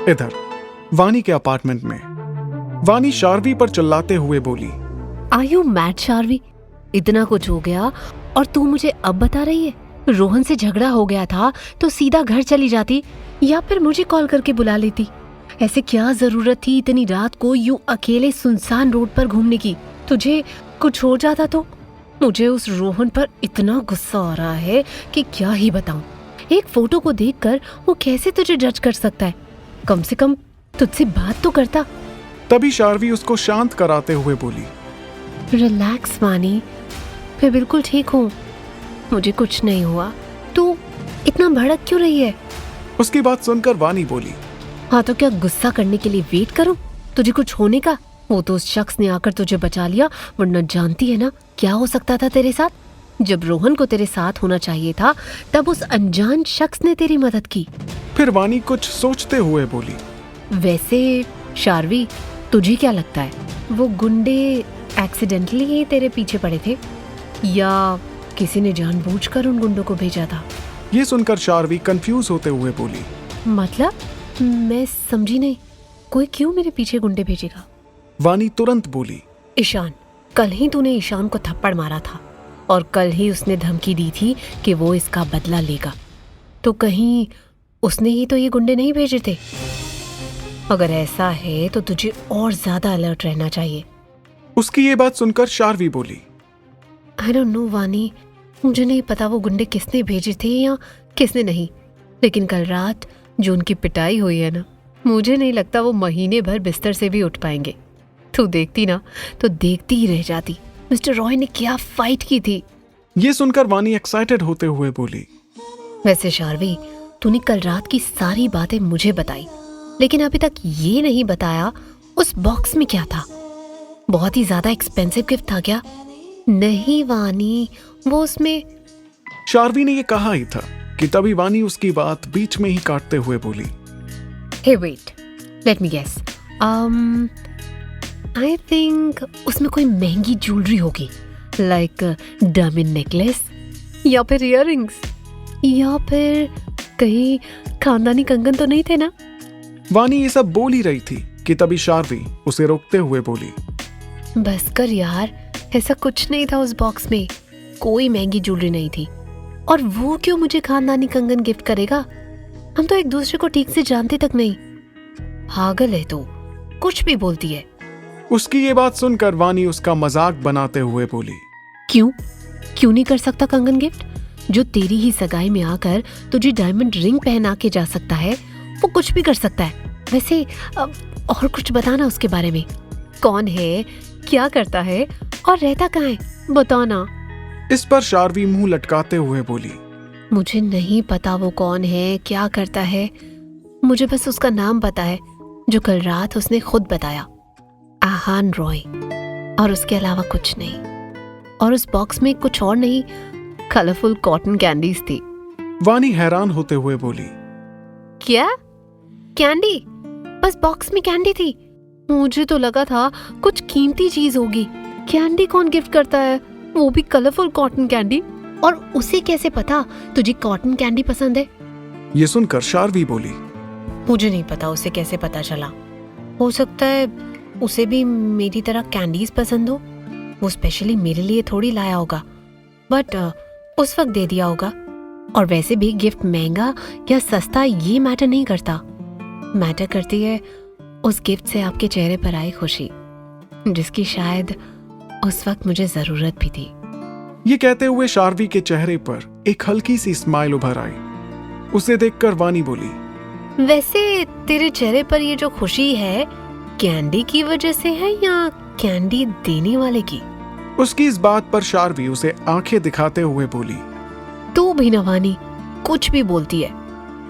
इधर वानी के अपार्टमेंट में वानी शार्वी पर चिल्लाते हुए बोली, आर यू मैड शार्वी? इतना कुछ हो गया और तू मुझे अब बता रही है? रोहन से झगड़ा हो गया था तो सीधा घर चली जाती या फिर मुझे कॉल करके बुला लेती। ऐसे क्या जरूरत थी इतनी रात को यूं अकेले सुनसान रोड पर घूमने की? तुझे कुछ हो जाता तो? मुझे उस रोहन पर इतना गुस्सा आ रहा है कि क्या ही बताऊं। एक फोटो को देखकर वो कैसे तुझे जज कर सकता है? कम से कम तुझसे बात तो करता। तभी शार्वी उसको शांत कराते हुए बोली, रिलैक्स वानी, मैं बिल्कुल ठीक हूँ, मुझे कुछ नहीं हुआ। तू इतना भड़क क्यों रही है? उसकी बात सुनकर वानी बोली, हाँ तो क्या गुस्सा करने के लिए वेट करूं तुझे कुछ होने का? वो तो उस शख्स ने आकर तुझे बचा लिया, वरना जानती है ना क्या हो सकता था तेरे साथ। जब रोहन को तेरे साथ होना चाहिए था तब उस अनजान शख्स ने तेरी मदद की। फिर वानी कुछ सोचते हुए बोली, वैसे शार्वी, तुझे क्या लगता है वो गुंडे एक्सीडेंटली ही तेरे पीछे पड़े थे या किसी ने जानबूझकर उन गुंडों को भेजा था? ये सुनकर शार्वी कंफ्यूज होते हुए बोली, मतलब मैं समझी नहीं, कोई क्यों मेरे पीछे गुंडे भेजेगा? वानी तुरंत बोली, ईशान, कल ही तूने ईशान को थप्पड़ मारा था और कल ही उसने धमकी दी थी कि वो इसका बदला लेगा। तो कहीं उसने ही तो ये गुंडे नहीं भेजे थे? अगर ऐसा है तो तुझे और ज्यादा अलर्ट रहना चाहिए। उसकी ये बात सुनकर शार्वी बोली, आई डोंट नो वानी, मुझे नहीं पता वो गुंडे किसने भेजे थे या किसने नहीं, लेकिन कल रात जो उनकी पिटाई हुई है ना, मुझे नहीं लगता वो महीने भर बिस्तर से भी उठ पाएंगे। तू देखती ना तो देखती ही रह जाती, मिस्टर रॉय ने क्या फाइट की थी। ये सुनकर वानी एक्साइटेड होते हुए बोली, वैसे शार्वी, तूने कल रात की सारी बातें मुझे बताई, लेकिन अभी तक ये नहीं बताया उस बॉक्स में क्या था। बहुत ही ज्यादा एक्सपेंसिव गिफ्ट था क्या? नहीं वानी, वो उसमें। शार्वी ने ये कहा ही था कि तभी वानी उसकी बात बीच में ही काटते हुए बोली, hey wait, let me guess, I think उसमें कोई महंगी ज्वेलरी होगी, लाइक डायमंड नेकलेस या फिर इयररिंग्स, या फिर कहीं खानदानी कंगन तो नहीं थे ना? वानी ये सब बोल ही रही थी कि तभी शार्वी उसे रोकते हुए बोली, बस कर यार, ऐसा कुछ नहीं था उस बॉक्स में, कोई महंगी ज्वेलरी नहीं थी। और वो क्यों मुझे खानदानी कंगन गिफ्ट करेगा? हम तो एक दूसरे को ठीक से जानते तक नहीं। पागल है तो, कुछ भी बोलती है। उसकी ये बात सुनकर वानी उसका मजाक बनाते हुए बोली, क्यों नहीं कर सकता कंगन गिफ्ट? जो तेरी ही सगाई में आकर तुझे डायमंड रिंग पहना के जा सकता है, वो कुछ भी कर सकता है। वैसे और कुछ बताना उसके बारे में, कौन है, क्या करता है और रहता कहाँ है, बताना। इस पर शार्वी मुंह लटकाते हुए बोली, मुझे नहीं पता वो कौन है, क्या करता है, मुझे बस उसका नाम पता है जो कल रात उसने खुद बताया, आहान रॉय, और उसके अलावा कुछ नहीं। और उस बॉक्स में कुछ और नहीं, कलरफुल कॉटन कैंडीज थी। वानी हैरान होते हुए बोली, क्या कैंडी? बस बॉक्स में कैंडी थी? मुझे तो लगा था कुछ कीमती चीज होगी। कैंडी कौन गिफ्ट करता है, वो भी कलरफुल कॉटन कैंडी? और उसे कैसे पता तुझे कॉटन कैंडी पसंद है? ये सुनकर शार्वी बोली, मुझे नहीं पता उसे कैसे पता चला। हो सकता है उसे भी मेरी तरह कैंडीज पसंद हो, वो स्पेशली मेरे लिए थोड़ी लाया होगा, बट उस वक्त दे दिया होगा। और वैसे भी गिफ्ट महंगा या सस्ता ये मैटर नहीं करता, मैटर करती है उस गिफ्ट से आपके चेहरे पर आई खुशी, जिसकी शायद उस वक्त मुझे जरूरत भी थी। ये कहते हुए शार्वी के चेहरे पर एक हल्की सी स्माइल उभर आई। उसे देखकर वानी बोली, वैसे तेरे चेहरे पर ये जो खुशी है कैंडी की वजह से है या कैंडी देने वाले की? उसकी इस बात पर शार्वी उसे आंखें दिखाते हुए बोली, तू भी नवानी कुछ भी बोलती है।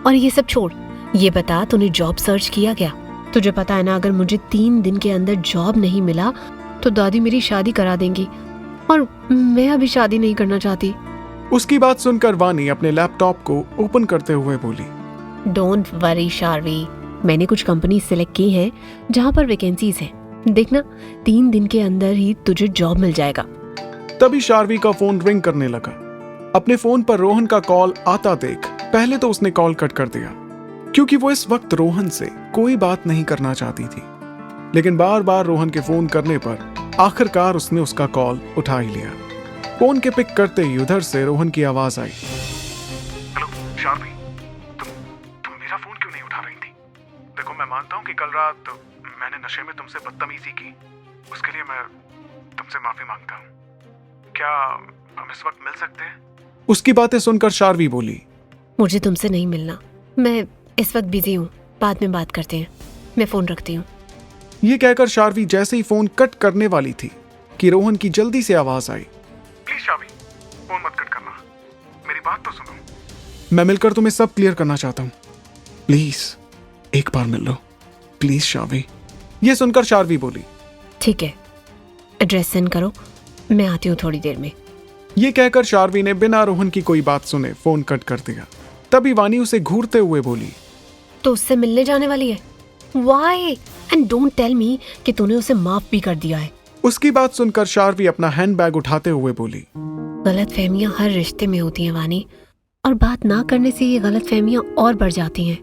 और ये सब छोड़, ये बता तूने जॉब सर्च किया क्या? तुझे पता है ना, अगर मुझे 3 दिन के अंदर जॉब नहीं मिला तो दादी मेरी शादी करा देंगी, और मैं अभी शादी नहीं करना चाहती। उसकी बात सुनकर वानी अपने लैपटॉप को ओपन करते हुए बोली, डोंट वरी शार्वी, मैंने कुछ कंपनी सिलेक्ट की हैं जहाँ पर वैकेंसीज हैं, देखना 3 दिन के अंदर ही तुझे जॉब मिल जाएगा। तभी शार्वी का फोन रिंग करने लगा। अपने फोन पर रोहन का कॉल आता देख पहले तो उसने कॉल कट कर दिया, क्योंकि वो इस वक्त रोहन से कोई बात नहीं करना चाहती थी। लेकिन बार बार रोहन के फोन करने पर आखिरकार उसने उसका कॉल उठा ही लिया। फोन के पिक करते ही उधर से रोहन की आवाज आई। हेलो शार्वी, तुम मेरा फोन क्यों नहीं उठा रही थी? देखो, मैं मानता हूँ कि कल रात मैंने नशे में तुमसे बदतमीजी की, उसके लिए मैं तुमसे माफी मांगता हूँ। क्या हम इस वक्त मिल सकते हैं? उसकी बातें सुनकर शार्वी बोली, मुझे तुमसे नहीं मिलना, मैं इस वक्त बिजी हूँ, बाद में बात करते हैं, मैं फोन रखती हूँ। ये कहकर शार्वी जैसे ही फोन कट करने वाली थी कि रोहन की जल्दी से आवाज आई। प्लीज शार्वी, फोन मत कट करना, मेरी बात तो सुनो। मैं मिलकर तुम्हें सब क्लियर करना चाहता हूँ, प्लीज एक बार मिल लो, प्लीज शार्वी। ये सुनकर शार्वी बोली, ठीक है, एड्रेस सेंड करो, मैं आती हूँ थोड़ी देर में। ये कहकर शार्वी ने बिना रोहन की कोई बात सुने फोन कट कर दिया। तभी वानी उसे घूरते हुए बोली, तो उससे मिलने जाने वाली है? Why? And don't tell me कि तूने उसे माफ भी कर दिया है। उसकी बात सुनकर शार्वी अपना हैंडबैग उठाते हुए बोली, गलतफहमियां हर रिश्ते में होती हैं वानी, और बात ना करने से ये गलतफहमियां और बढ़ जाती हैं,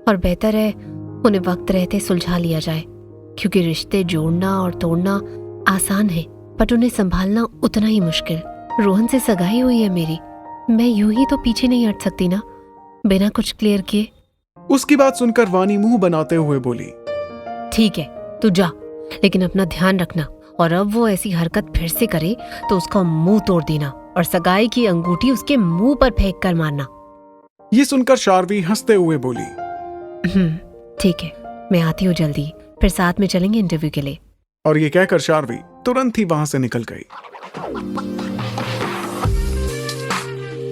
और बेहतर है उन्हें वक्त रहते सुलझा लिया जाए, क्योंकि रिश्ते जोड़ना और तोड़ना आसान है, बट उन्हें संभालना उतना ही मुश्किल। रोहन से सगाई हुई है मेरी, मैं यूं ही तो पीछे नहीं हट सकती ना, बिना कुछ क्लियर किए। उसकी बात सुनकर वानी मुंह बनाते हुए बोली, ठीक है तू जा, लेकिन अपना ध्यान रखना, और अब वो ऐसी हरकत फिर से करे तो उसका मुंह तोड़ देना, और सगाई की अंगूठी उसके मुंह पर फेंक कर मारना। ये सुनकर शार्वी हंसते हुए बोली, ठीक है, मैं आती हूँ जल्दी, फिर साथ में चलेंगे इंटरव्यू के लिए। और ये कहकर शार्वी तुरंत ही वहां से निकल गई।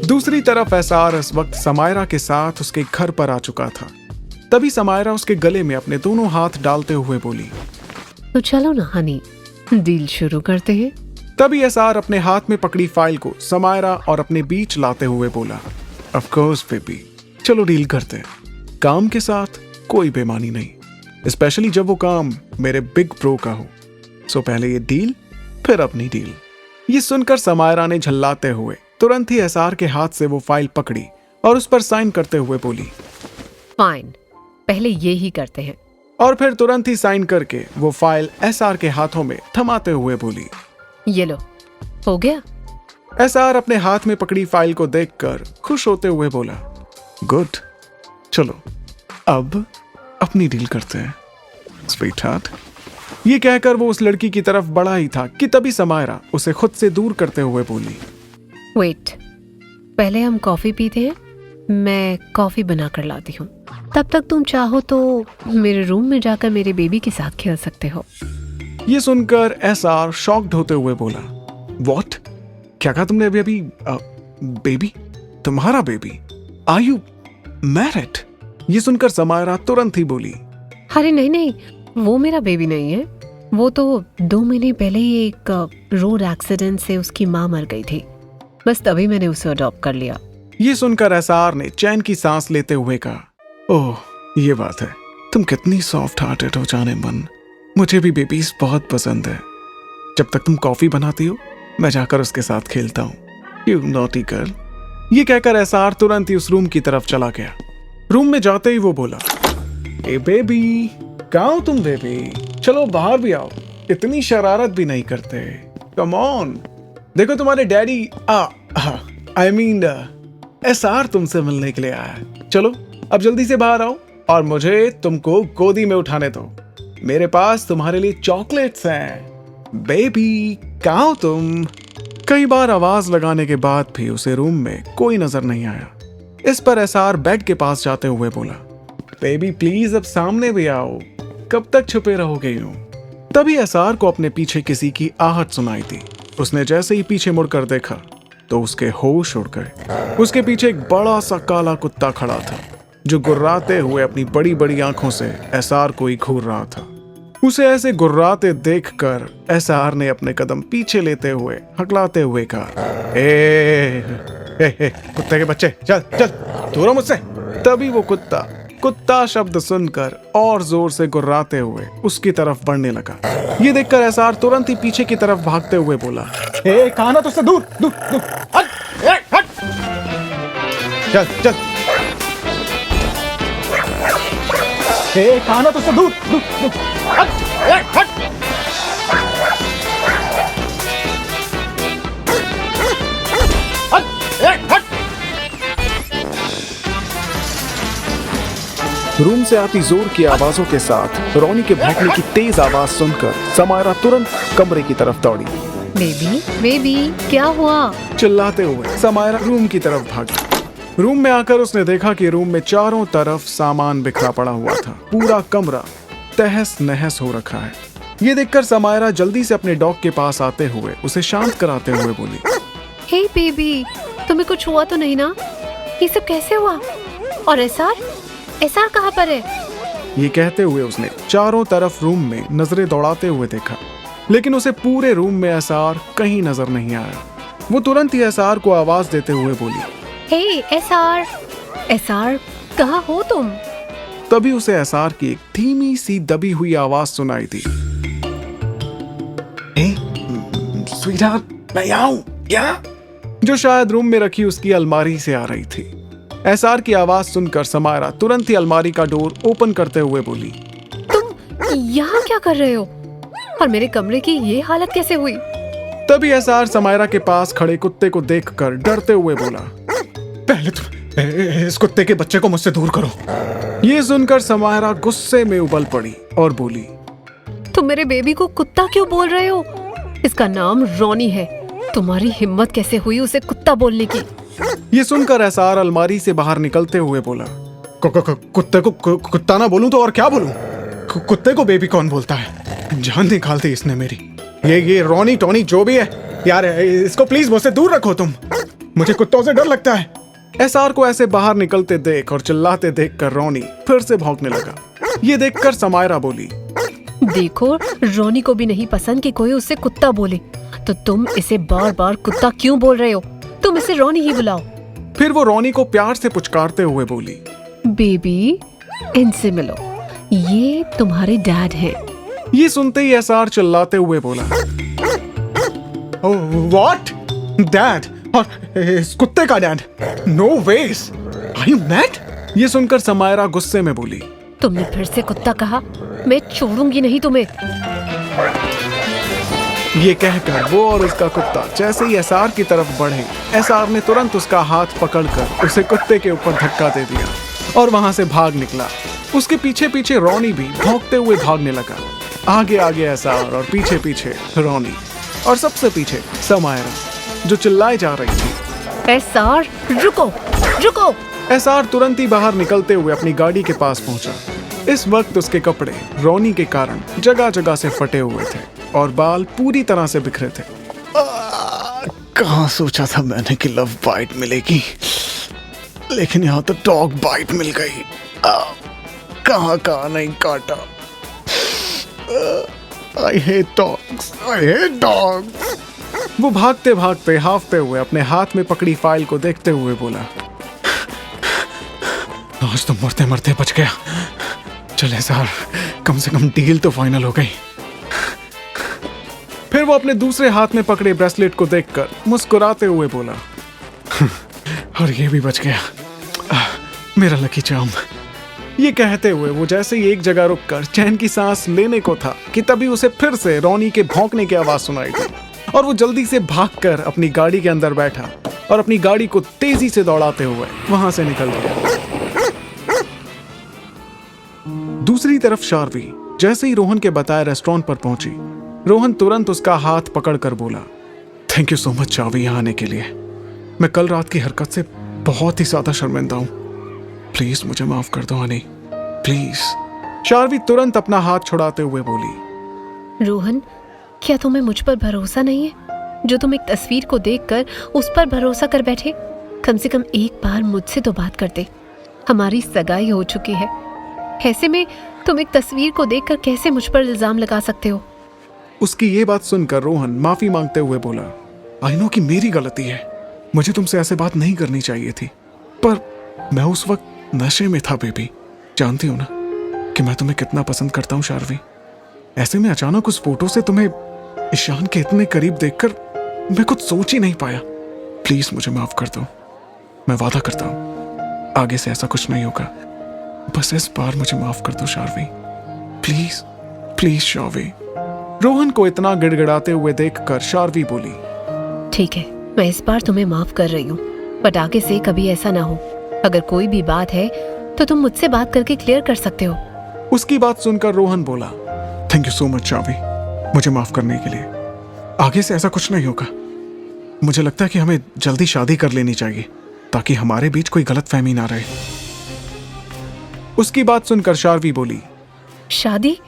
दूसरी तरफ एसआर इस वक्त समायरा के साथ उसके घर पर आ चुका था। तभी समायरा उसके गले में अपने दोनों हाथ डालते हुए बोली, तो चलो ना हनी, डील शुरू करते हैं। तभी एसआर अपने हाथ में पकड़ी फाइल को समायरा और अपने बीच लाते हुए बोला, ऑफ कोर्स बेबी, चलो डील करते हैं। काम के साथ कोई बेईमानी नहीं, स्पेशली जब वो काम मेरे बिग ब्रो का हो। सो पहले ये डील, फिर अपनी डील। ये सुनकर समायरा ने झल्लाते हुए तुरंत ही एसआर के हाथ से वो फाइल पकड़ी और उस पर साइन करते हुए बोली, फाइन, पहले ये ही करते हैं। और फिर तुरंत ही साइन करके वो फाइल एसआर के हाथों में थमाते हुए बोली, ये लो, हो गया। एसआर अपने हाथ में पकड़ी फाइल को देखकर खुश होते हुए बोला, गुड, चलो अब अपनी डील करते हैं स्वीट हार्ट। ये कहकर वो उस लड़की की तरफ बढ़ा ही था कि तभी समायरा उसे खुद से दूर करते हुए बोली, वेट, पहले हम कॉफी पीते हैं, मैं कॉफी बना कर लाती हूँ, तब तक तुम चाहो तो मेरे रूम में जाकर मेरे बेबी के साथ खेल सकते हो। ये सुनकर एसआर शॉक्ड होते हुए बोला, व्हाट? क्या कहा तुमने अभी? बेबी? तुम्हारा बेबी? Are you married? ये सुनकर समायरा तुरंत ही बोली, अरे नहीं नहीं, वो मेरा बेबी नहीं है, वो तो 2 महीने पहले ही एक रोड एक्सीडेंट से उसकी माँ मर गई थी, बस तभी मैंने उसे अडॉप्ट कर लिया। ये सुनकर एसआर ने चैन की सांस लेते हुए कहा, ओह ये बात है, तुम कितनी सॉफ्ट हार्टेड हो जाने मन, मुझे भी बेबीज बहुत पसंद है। जब तक तुम कॉफी बनाती हो मैं जाकर उसके साथ खेलता हूँ, यू नॉटी गर्ल। ये कहकर एसआर तुरंत ही उस रूम की तरफ चला गया। रूम में जाते ही वो बोला, ए बेबी, कहाँ हो तुम बेबी? चलो बाहर भी आओ, इतनी शरारत भी नहीं करते, कम ऑन। देखो तुम्हारे डैडी आई मीन एसआर तुमसे मिलने के लिए आया है। चलो अब जल्दी से बाहर आओ और मुझे तुमको गोदी में उठाने दो, मेरे पास तुम्हारे लिए चॉकलेट्स हैं। बेबी कहाँ हो तुम? कई बार आवाज लगाने के बाद भी उसे रूम में कोई नजर नहीं आया। इस पर एसआर बेड के पास जाते हुए बोला, बेबी प्लीज अब सामने भी आओ, कब तक छुपे रहोगे यूं? तभी एसआर को अपने पीछे किसी की आहट सुनाई दी। उसने जैसे ही पीछे मुड़कर देखा तो उसके होश उड़ गए। उसके पीछे एक बड़ा सा काला कुत्ता खड़ा था जो गुर्राते हुए अपनी बड़ी बड़ी आंखों से एसआर को ही घूर रहा था। उसे ऐसे गुर्राते देखकर एसआर ने अपने कदम पीछे लेते हुए हकलाते हुए कहा, ए कुत्ते के बच्चे, चल चल दूर हो मुझसे। तभी वो कुत्ता शब्द सुनकर और जोर से गुर्राते हुए उसकी तरफ बढ़ने लगा। ये देखकर एसआर तुरंत ही पीछे की तरफ भागते हुए बोला, कहा ना तुझसे दूर दूर दूर, हट हट, चल चल। कहा ना तुझसे दूर दूर, दूर। हट, हट। रूम से आती जोर की आवाजों के साथ रोनी के भौंकने की तेज आवाज सुनकर समायरा तुरंत कमरे की तरफ दौड़ी। बेबी बेबी क्या हुआ? चिल्लाते हुए समायरा रूम की तरफ भागी। रूम में आकर उसने देखा कि रूम में चारों तरफ सामान बिखरा पड़ा हुआ था। पूरा कमरा तहस नहस हो रखा है। ये देखकर समायरा जल्दी से अपने डॉग के पास आते हुए उसे शांत कराते हुए बोली, हे बेबी, तुम्हें कुछ हुआ तो नहीं ना? ये सब कैसे हुआ? और एसआर कहाँ पर है? ये कहते हुए उसने चारों तरफ रूम में नजरें दौड़ाते हुए देखा, लेकिन उसे पूरे रूम में एसआर कहीं नजर नहीं आया। वो तुरंत ही एसआर को आवाज देते हुए बोली, हे एसआर कहाँ हो तुम? तभी उसे एसआर की एक धीमी सी दबी हुई आवाज सुनाई दी। स्वीटहार्ट, मैं यहाँ हूं क्या? जो शायद रूम में रखी उसकी अलमारी से आ रही थी। एसआर की आवाज सुनकर समायरा तुरंत ही अलमारी का डोर ओपन करते हुए बोली, तुम यहाँ क्या कर रहे हो? और मेरे कमरे की ये हालत कैसे हुई? तभी एसआर समायरा के पास खड़े कुत्ते को देखकर डरते हुए बोला, पहले तुम इस कुत्ते के बच्चे को मुझसे दूर करो। ये सुनकर समायरा गुस्से में उबल पड़ी और बोली, तुम मेरे बेबी को कुत्ता क्यों बोल रहे हो? इसका नाम रोनी है। तुम्हारी हिम्मत कैसे हुई उसे कुत्ता बोलने की? ये सुनकर एसआर अलमारी से बाहर निकलते हुए बोला, कुत्ते को कुत्ता ना बोलूं तो और क्या बोलूं? कुत्ते को बेबी कौन बोलता है? जान निकाल दी इसने मेरी। ये रोनी टोनी जो भी है यार, इसको प्लीज मुझसे दूर रखो तुम। मुझे कुत्तों से डर लगता है। एसआर को ऐसे बाहर निकलते देख और चिल्लाते देखकर रोनी फिर से भौंकने लगा। ये देखकर समायरा बोली, देखो, रोनी को भी नहीं पसंद कि कोई उससे कुत्ता बोले, तो तुम इसे बार बार कुत्ता क्यों बोल रहे हो? तुम इसे रोनी ही बुलाओ। फिर वो रोनी को प्यार से पुचकारते हुए बोली, बेबी, इनसे मिलो, ये तुम्हारे डैड हैं। ये सुनते ही एसआर चिल्लाते हुए बोला, व्हाट? डैड? और इस कुत्ते का dad? No ways, are you mad? ये सुनकर समायरा गुस्से में बोली, तुमने फिर से कुत्ता कहा, मैं छोड़ूंगी नहीं तुम्हें। ये कहकर वो और उसका कुत्ता जैसे ही एसआर की तरफ बढ़े, एसआर ने तुरंत उसका हाथ पकड़कर उसे कुत्ते के ऊपर धक्का दे दिया और वहां से भाग निकला। उसके पीछे पीछे रोनी भी भौंकते हुए भागने लगा। आगे आगे एसआर और पीछे पीछे रोनी और सबसे पीछे समायरा, जो चिल्लाए जा रही थी, एसआर रुको रुको। एसआर तुरंत ही बाहर निकलते हुए अपनी गाड़ी के पास पहुंचा। इस वक्त उसके कपड़े रोनी के कारण जगह जगह से फटे हुए थे और बाल पूरी तरह से बिखरे थे। कहाँ सोचा था मैंने कि लव बाइट मिलेगी, लेकिन यहाँ तो डॉग बाइट मिल गई। कहाँ कहाँ नहीं काटा। I hate dogs, I hate dogs. वो भागते भागते हाफते हुए अपने हाथ में पकड़ी फाइल को देखते हुए बोला, आज तो मरते मरते बच गया। चले सर, कम से कम डील तो फाइनल हो गई। फिर वो अपने दूसरे हाथ में पकड़े ब्रेसलेट को देखकर मुस्कुराते हुए बोला, और ये भी बच गया, मेरा लकी चार्म। ये कहते हुए वो जैसे ही एक जगह रुककर चैन की सांस लेने को था कि तभी उसे फिर से रोनी के भौंकने की आवाज सुनाई दी और वो जल्दी से भागकर अपनी गाड़ी के अंदर बैठा और अपनी गाड़ी को तेजी से दौड़ाते हुए वहां से निकल गया। दूसरी तरफ शार्वी जैसे ही रोहन के बताए रेस्टोरेंट पर पहुंची, रोहन तुरंत उसका हाथ पकड़कर बोला, thank you so much Sharvi यहाँ आने के लिए। मैं कल रात की हरकत से बहुत ही ज्यादा शर्मिंदा हूं। प्लीज मुझे माफ कर दो हनी, प्लीज। शार्वी तुरंत अपना हाथ छुड़ाते हुए बोली, रोहन, क्या तुम्हें मुझ पर भरोसा नहीं है? जो तुम एक तस्वीर को देखकर उस पर भरोसा कर बैठे। कम से कम एक बार मुझसे तो बात करते। हमारी सगाई हो चुकी है, ऐसे में तुम एक तस्वीर को देखकर कैसे मुझ पर इल्जाम लगा सकते हो? उसकी ये बात सुनकर रोहन माफी मांगते हुए बोला, आई नो कि मेरी गलती है, मुझे तुमसे ऐसे बात नहीं करनी चाहिए थी, पर मैं उस वक्त नशे में था बेबी। जानती हो ना कि मैं तुम्हें कितना पसंद करता हूँ शार्वी। ऐसे में अचानक उस फोटो से तुम्हें ईशान के इतने करीब देखकर मैं कुछ सोच ही नहीं पाया। प्लीज मुझे माफ कर दो, मैं वादा करता हूँ आगे से ऐसा कुछ नहीं होगा। बस इस बार मुझे माफ कर दो शार्वी, प्लीज प्लीज शार्वी। रोहन को इतना गिड़गिड़ाते हुए देखकर शार्वी बोली, ठीक है, मैं इस बार तुम्हें माफ कर रही हूँ, बट आगे से कभी ऐसा ना हो। अगर कोई भी बात है तो तुम मुझसे बात करके क्लियर कर सकते हो। उसकी बात सुनकर रोहन बोला, thank you so much Sharvi, मुझे माफ करने के लिए। आगे से ऐसा कुछ नहीं होगा। मुझे लगता है कि हमें जल्दी शादी कर लेनी चाहिए ताकि हमारे बीच कोई गलतफहमी ना रहे। उसकी बात सुनकर शार्वी बोली, शादी?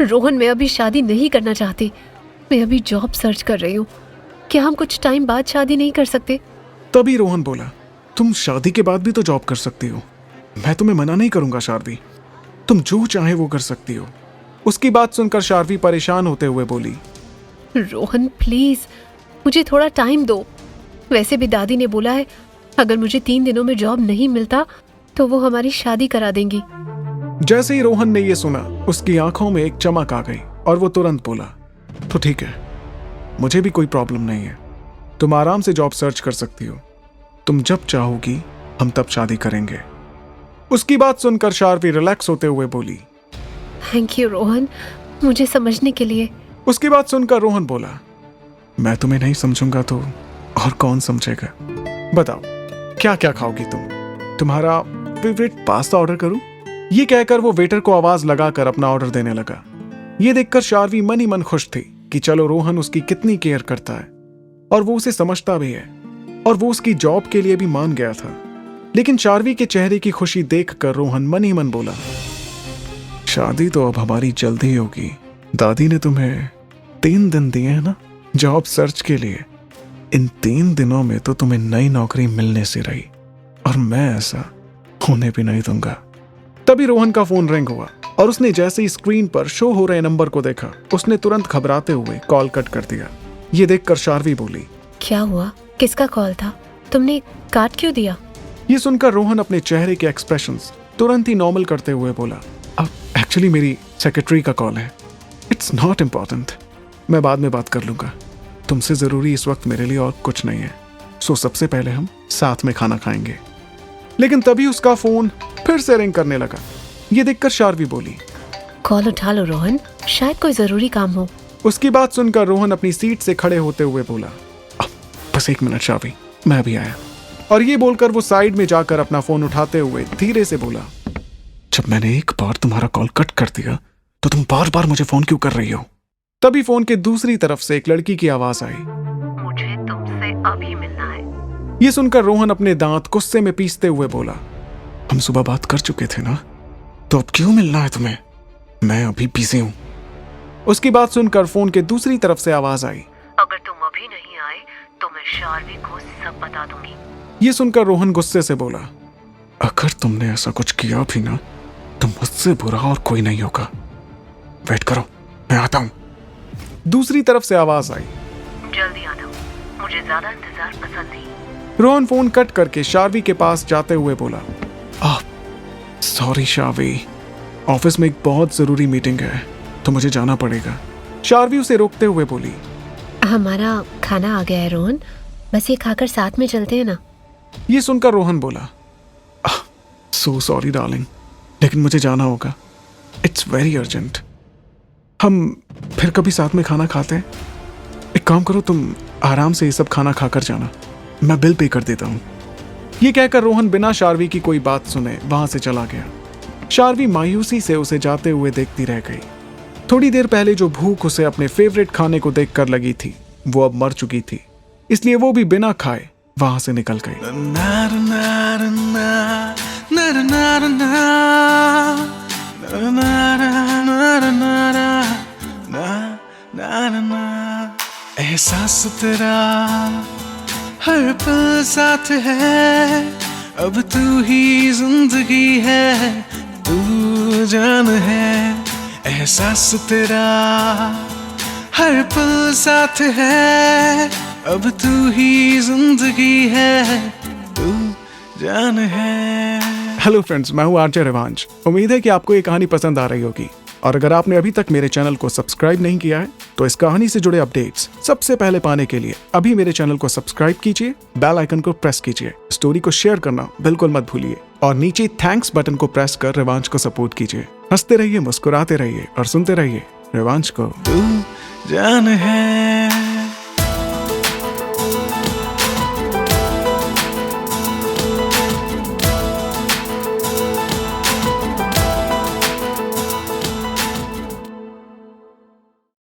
रोहन, मैं अभी शादी नहीं करना चाहती। मैं अभी जॉब सर्च कर रही हूँ। क्या हम कुछ टाइम बाद शादी नहीं कर सकते? तभी रोहन बोला, तुम शादी के बाद भी तो जॉब कर सकती हो, मैं तुम्हें मना नहीं करूंगा शार्वी, तुम जो चाहे वो कर सकती हो। उसकी बात सुनकर शार्वी परेशान होते हुए बोली, रोहन प्लीज, मुझे थोड़ा टाइम दो। वैसे भी दादी ने बोला है अगर मुझे 3 दिनों में जॉब नहीं मिलता तो वो हमारी शादी करा देंगी। जैसे ही रोहन ने ये सुना, उसकी आंखों में एक चमक आ गई और वो तुरंत बोला, तो ठीक है, मुझे भी कोई प्रॉब्लम नहीं है, तुम आराम से जॉब सर्च कर सकती हो, तुम जब चाहोगी हम तब शादी करेंगे। उसकी बात सुनकर शार्वी रिलैक्स होते हुए बोली, थैंक यू रोहन, मुझे समझने के लिए। उसकी बात सुनकर रोहन बोला, मैं तुम्हें नहीं समझूंगा तो और कौन समझेगा। बताओ क्या क्या खाओगी तुम, तुम्हारा फेवरेट पास्ता ऑर्डर करूं? ये कहकर वो वेटर को आवाज लगाकर अपना ऑर्डर देने लगा। ये देखकर शार्वी मन ही मन खुश थी कि चलो रोहन उसकी कितनी केयर करता है और वो उसे समझता भी है और वो उसकी जॉब के लिए भी मान गया था। लेकिन शार्वी के चेहरे की खुशी देखकर रोहन मन ही मन बोला, शादी तो अब हमारी जल्दी ही होगी। दादी ने तुम्हें 3 दिन दिए हैं ना जॉब सर्च के लिए, इन 3 दिनों में तो तुम्हें नई नौकरी मिलने से रही और मैं ऐसा होने भी नहीं दूंगा। तभी रोहन का फोन रिंग हुआ और उसने जैसे ही स्क्रीन पर शो हो रहे नंबर को देखा, उसने तुरंत घबराते हुए कॉल कट कर दिया। ये देखकर शार्वी बोली, क्या हुआ? किसका कॉल था? तुमने काट क्यों दिया? ये सुनकर रोहन अपने चेहरे के एक्सप्रेशंस तुरंत ही नॉर्मल करते हुए बोला, अब एक्चुअली मेरी सेक्रेटरी का कॉल है, इट्स नॉट इम्पॉर्टेंट, मैं बाद में बात कर लूंगा, तुमसे जरूरी इस वक्त मेरे लिए और कुछ नहीं है, सो सबसे पहले हम साथ में खाना खाएंगे। लेकिन तभी उसका फोन फिर से रिंग करने लगा। ये देखकर शार्वी बोली, कॉल उठा लो रोहन, शायद कोई जरूरी काम हो। उसकी बात सुनकर रोहन अपनी सीट से खड़े होते हुए बोला, बस 1 मिनट शार्वी, मैं अभी आया। और ये बोलकर वो साइड में जाकर अपना फोन उठाते हुए धीरे से बोला, जब मैंने एक बार तुम्हारा कॉल कट कर दिया तो तुम बार बार मुझे फोन क्यों कर रही हो? तभी फोन के दूसरी तरफ से एक लड़की की आवाज आई, मुझे तुमसे अभी मिलना है। ये सुनकर रोहन अपने दांत गुस्से में पीसते हुए बोला, हम सुबह बात कर चुके थे ना, तो अब क्यों मिलना है तुम्हें? मैं अभी बिजी हूं। उसकी बात सुनकर फोन के दूसरी तरफ से आवाज आई, अगर तुम अभी नहीं आए तो मैं शार्वी को सब बता दूंगी। ये सुनकर रोहन गुस्से से बोला, अगर तुमने ऐसा कुछ किया भी ना तो मुझसे बुरा और कोई नहीं होगा, वेट करो मैं आता हूं। दूसरी तरफ से आवाज आई, जल्दी आना, मुझे ज्यादा इंतजार पसंद नहीं। रोहन फोन कट करके शार्वी के पास जाते हुए बोला, सॉरी शार्वी, ऑफिस में एक बहुत जरूरी मीटिंग है तो मुझे जाना पड़ेगा। शार्वी उसे रोकते हुए बोली, हमारा खाना आ गया है रोहन, बस ये खाकर साथ में चलते हैं ना। ये सुनकर रोहन बोला, सो सॉरी डार्लिंग, लेकिन मुझे जाना होगा, इट्स वेरी अर्जेंट। हम फिर कभी साथ में खाना खाते हैं। एक काम करो, तुम आराम से ये सब खाना खाकर जाना, मैं बिल पे कर देता हूँ। ये कहकर रोहन बिना शार्वी की कोई बात सुने वहां से चला गया। शार्वी मायूसी से उसे जाते हुए देखती रह गई। थोड़ी देर पहले जो भूख उसे अपने फेवरेट खाने को देखकर लगी थी वो अब मर चुकी थी, इसलिए वो भी बिना खाए वहां से निकल गई। एहसास तेरा हर पल साथ है, अब तू ही जिंदगी है, तू जान है। एहसास तेरा हर पल साथ है, अब तू ही जिंदगी है, तू जान है। हेलो फ्रेंड्स, मैं हूँ आरजे रिवांश। उम्मीद है कि आपको ये कहानी पसंद आ रही होगी, और अगर आपने अभी तक मेरे चैनल को सब्सक्राइब नहीं किया है तो इस कहानी से जुड़े अपडेट्स सबसे पहले पाने के लिए अभी मेरे चैनल को सब्सक्राइब कीजिए, बेल आइकन को प्रेस कीजिए, स्टोरी को शेयर करना बिल्कुल मत भूलिए और नीचे थैंक्स बटन को प्रेस कर रिवांश को सपोर्ट कीजिए। हंसते रहिए, मुस्कुराते रहिए और सुनते रहिए रिवांश को। तू जान है